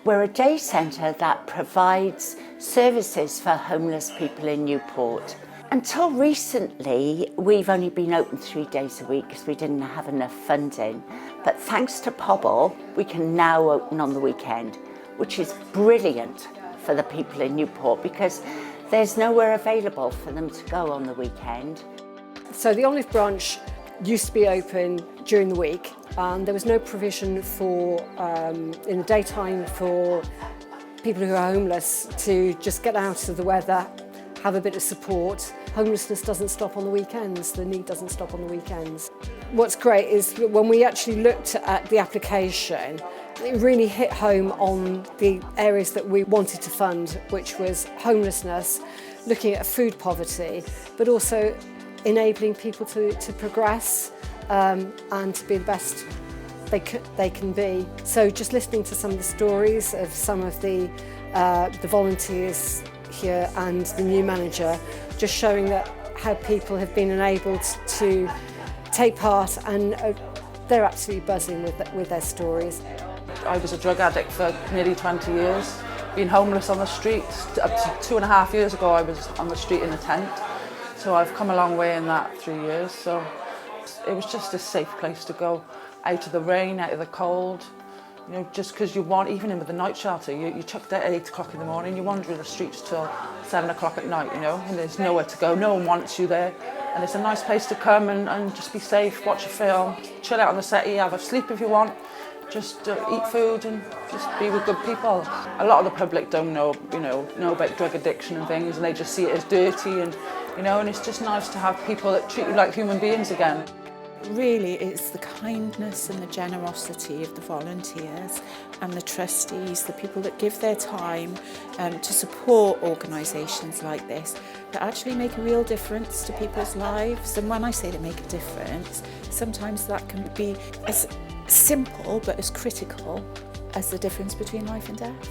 We're a day centre that provides services for homeless people in Newport. Until recently, we've only been open 3 days a week because we didn't have enough funding. But thanks to Pobl, we can now open on the weekend, which is brilliant for the people in Newport because there's nowhere available for them to go on the weekend. So the Olive Branch used to be open during the week, and there was no provision for in the daytime for people who are homeless to just get out of the weather, have a bit of support. Homelessness doesn't stop on the weekends, the need doesn't stop on the weekends. What's great is that when we actually looked at the application, it really hit home on the areas that we wanted to fund, which was homelessness, looking at food poverty, but also enabling people to progress and to be the best they can be. So just listening to some of the stories of some of the volunteers here and the new manager, just showing that how people have been enabled to take part, and they're absolutely buzzing with their stories. I was a drug addict for nearly 20 years, been homeless on the street. Up to 2.5 years ago I was on the street in a tent. So I've come a long way in that 3 years. So it was just a safe place to go, out of the rain, out of the cold. You know, just because you want, even with the night shelter, you chucked out at 8 o'clock in the morning, you wander in the streets till 7 o'clock at night, you know, and there's nowhere to go, no one wants you there. And it's a nice place to come and just be safe, watch a film, chill out on the settee, have a sleep if you want, just eat food and just be with good people. A lot of the public don't know about drug addiction and things, and they just see it as dirty, and and it's just nice to have people that treat you like human beings again. Really, it's the kindness and the generosity of the volunteers and the trustees, the people that give their time to support organisations like this that actually make a real difference to people's lives. And when I say they make a difference, sometimes that can be as simple but as critical as the difference between life and death.